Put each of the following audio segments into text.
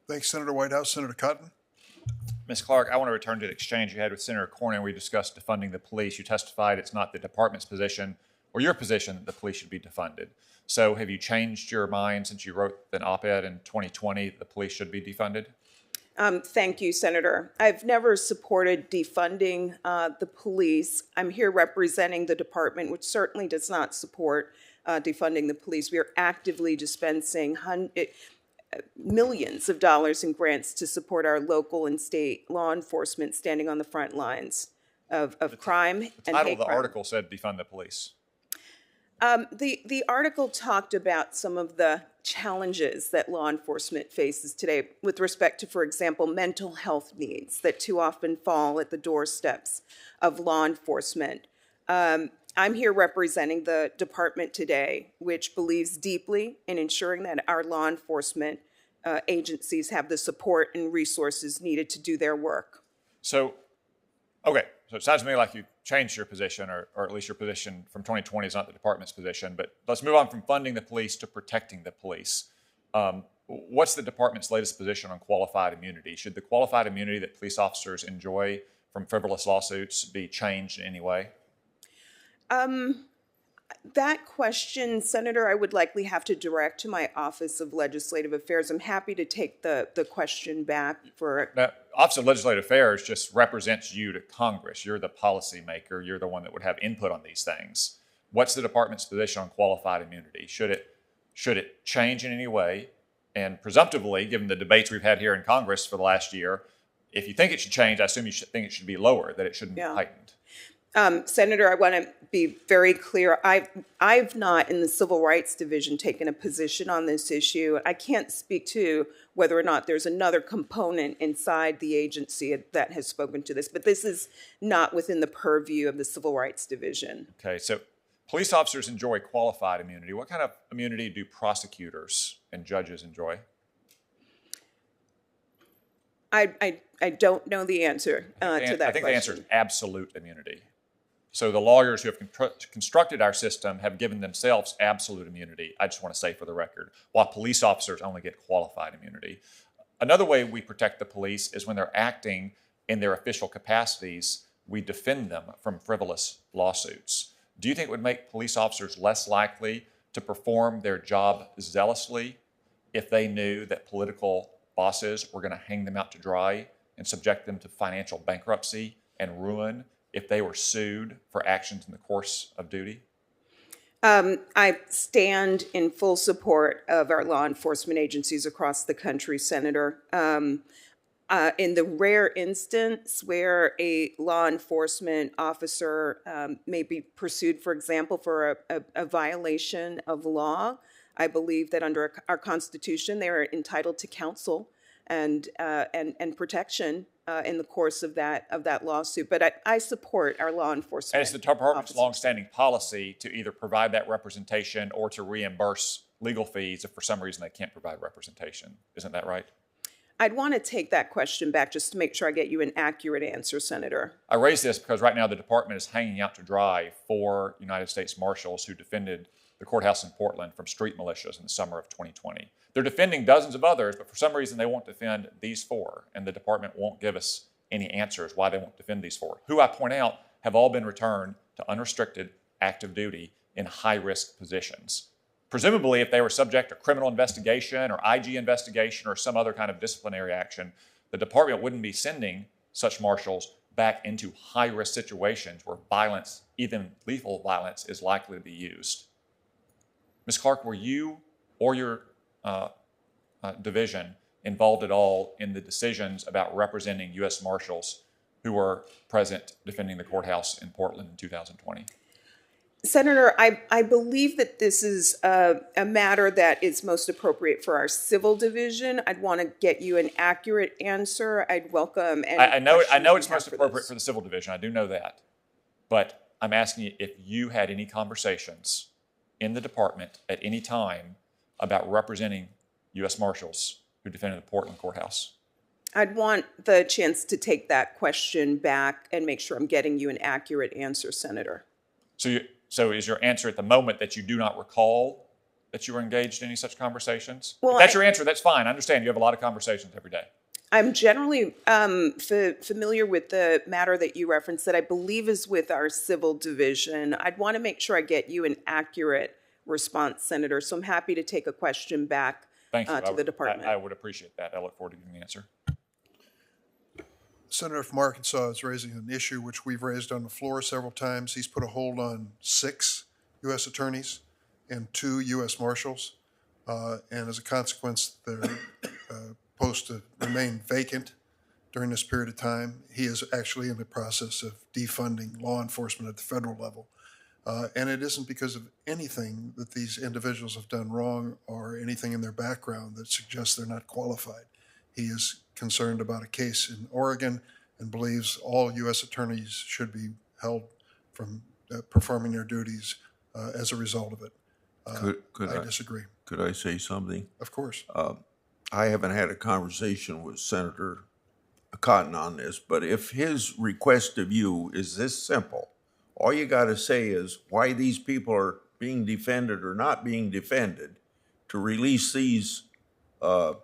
Thanks, Senator Whitehouse. Senator Cotton. Ms. Clarke, I want to return to the exchange you had with Senator Cornyn where you discussed defunding the police. You testified it's not the department's position or your position that the police should be defunded. So have you changed your mind since you wrote an op-ed in 2020 that the police should be defunded? Thank you, Senator. I've never supported defunding the police. I'm here representing the department, which certainly does not support defunding the police. We are actively dispensing millions of dollars in grants to support our local and state law enforcement standing on the front lines of crime and hate crime. The title of the article said defund the police. The article talked about some of the challenges that law enforcement faces today with respect to, for example, mental health needs that too often fall at the doorsteps of law enforcement. I'm here representing the department today, which believes deeply in ensuring that our law enforcement agencies have the support and resources needed to do their work. So it sounds to me like you changed your position, or at least your position from 2020 is not the department's position. But let's move on from funding the police to protecting the police. What's the department's latest position on qualified immunity? Should the qualified immunity that police officers enjoy from frivolous lawsuits be changed in any way? That question, Senator, I would likely have to direct to my Office of Legislative Affairs. I'm happy to take the question back for... Now, Office of Legislative Affairs just represents you to Congress. You're the policymaker. You're the one that would have input on these things. What's the department's position on qualified immunity? Should it change in any way? And presumptively, given the debates we've had here in Congress for the last year, if you think it should change, I assume you should think it should be lower, that it shouldn't be heightened. Senator, I want to be very clear. I've not, in the Civil Rights Division, taken a position on this issue. I can't speak to whether or not there's another component inside the agency that has spoken to this, but this is not within the purview of the Civil Rights Division. Okay, so police officers enjoy qualified immunity. What kind of immunity do prosecutors and judges enjoy? I don't know the answer to that question. I think the answer is absolute immunity. So the lawyers who have constructed our system have given themselves absolute immunity, I just want to say for the record, while police officers only get qualified immunity. Another way we protect the police is when they're acting in their official capacities, we defend them from frivolous lawsuits. Do you think it would make police officers less likely to perform their job zealously if they knew that political bosses were going to hang them out to dry and subject them to financial bankruptcy and ruin if they were sued for actions in the course of duty? I stand in full support of our law enforcement agencies across the country, Senator. In the rare instance where a law enforcement officer may be pursued, for example, for a violation of law, I believe that under our Constitution, they are entitled to counsel and protection in the course of that lawsuit. But I support our law enforcement. And it's the department's longstanding policy to either provide that representation or to reimburse legal fees if for some reason they can't provide representation. Isn't that right? I'd want to take that question back just to make sure I get you an accurate answer, Senator. I raise this because right now the department is hanging out to dry 4 United States Marshals who defended the courthouse in Portland from street militias in the summer of 2020. They're defending dozens of others, but for some reason they won't defend these 4, and the department won't give us any answers why they won't defend these 4, who I point out have all been returned to unrestricted active duty in high-risk positions. Presumably, if they were subject to criminal investigation or IG investigation or some other kind of disciplinary action, the department wouldn't be sending such marshals back into high-risk situations where violence, even lethal violence, is likely to be used. Ms. Clarke, were you or your division involved at all in the decisions about representing U.S. Marshals who were present defending the courthouse in Portland in 2020? Senator, I believe that this is a matter that is most appropriate for our civil division. I'd want to get you an accurate answer. I'd welcome any I know it's most for appropriate this. for the civil division. I do know that. But I'm asking you if you had any conversations in the department at any time about representing U.S. Marshals who defended the Portland courthouse. I'd want the chance to take that question back and make sure I'm getting you an accurate answer, Senator. So is your answer at the moment that you do not recall that you were engaged in any such conversations? Well, If that's your answer, that's fine. I understand you have a lot of conversations every day. I'm generally familiar with the matter that you referenced that I believe is with our civil division. I'd want to make sure I get you an accurate response, Senator. So I'm happy to take a question back Thank you. to the department. I would appreciate that. I look forward to giving the answer. Senator from Arkansas is raising an issue which we've raised on the floor several times. He's put a hold on 6 U.S. attorneys and 2 U.S. Marshals. And as a consequence, their posts to remain vacant during this period of time. He is actually in the process of defunding law enforcement at the federal level. And it isn't because of anything that these individuals have done wrong or anything in their background that suggests they're not qualified. He is concerned about a case in Oregon and believes all U.S. attorneys should be held from performing their duties as a result of it. I disagree. Could I say something? Of course. I haven't had a conversation with Senator Cotton on this, but if his request of you is this simple, all you got to say is why these people are being defended or not being defended to release these holes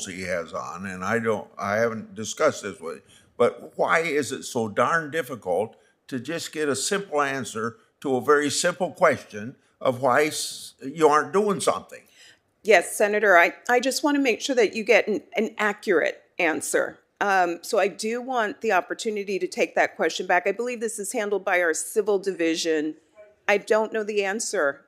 he has on, and I haven't discussed this with you, but why is it so darn difficult to just get a simple answer to a very simple question of why you aren't doing something? Yes, Senator, I just want to make sure that you get an accurate answer. So I do want the opportunity to take that question back. I believe this is handled by our civil division. I don't know the answer,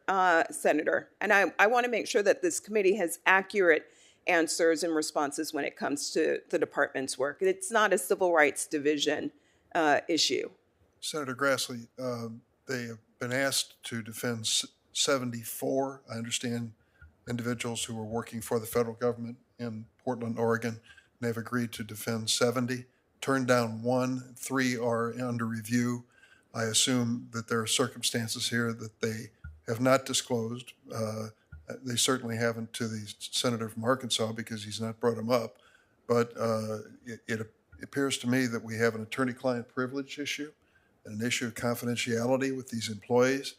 Senator. And I want to make sure that this committee has accurate answers and responses when it comes to the department's work. It's not a civil rights division issue. Senator Grassley, they have been asked to defend 74, I understand, individuals who are working for the federal government in Portland, Oregon. They've agreed to defend 70, turned down 1, 3 are under review. I assume that there are circumstances here that they have not disclosed. They certainly haven't to the senator from Arkansas because he's not brought them up. But it appears to me that we have an attorney-client privilege issue and an issue of confidentiality with these employees.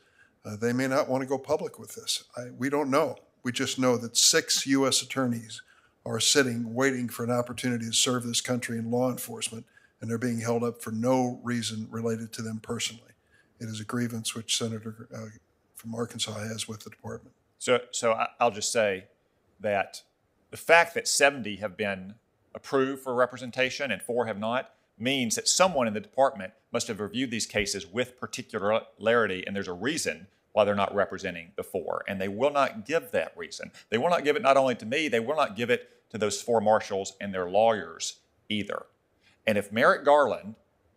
They may not want to go public with this. We don't know. We just know that 6 U.S. attorneys are sitting waiting for an opportunity to serve this country in law enforcement, and they're being held up for no reason related to them personally. It is a grievance which Senator from Arkansas has with the department. So I'll just say that the fact that 70 have been approved for representation and 4 have not means that someone in the department must have reviewed these cases with particularity, and there's a reason why they're not representing the 4, and they will not give that reason. They will not give it not only to me, they will not give it to those 4 marshals and their lawyers either. And if Merrick Garland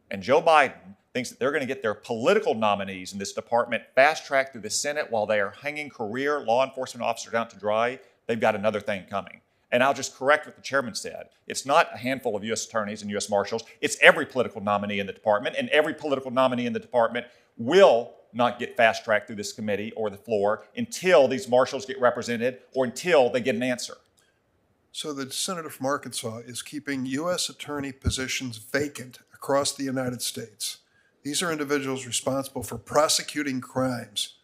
and Joe Biden thinks that they're going to get their political nominees in this department fast-tracked through the Senate while they are hanging career law enforcement officers out to dry, they've got another thing coming. And I'll just correct what the chairman said. It's not a handful of U.S. attorneys and U.S. marshals. It's every political nominee in the department, and every political nominee in the department will not get fast-tracked through this committee or the floor until these marshals get represented or until they get an answer. So the senator from Arkansas is keeping U.S. attorney positions vacant across the United States. These are individuals responsible for prosecuting crimes.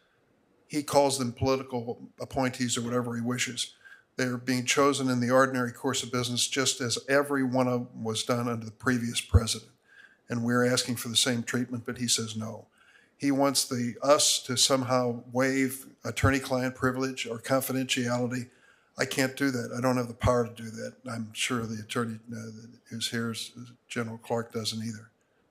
He calls them political appointees or whatever he wishes. They're being chosen in the ordinary course of business, just as every one of them was done under the previous president. And we're asking for the same treatment, but he says no. He wants us to somehow waive attorney-client privilege or confidentiality. I can't do that. I don't have the power to do that. I'm sure the attorney who's here, General Clarke, doesn't either.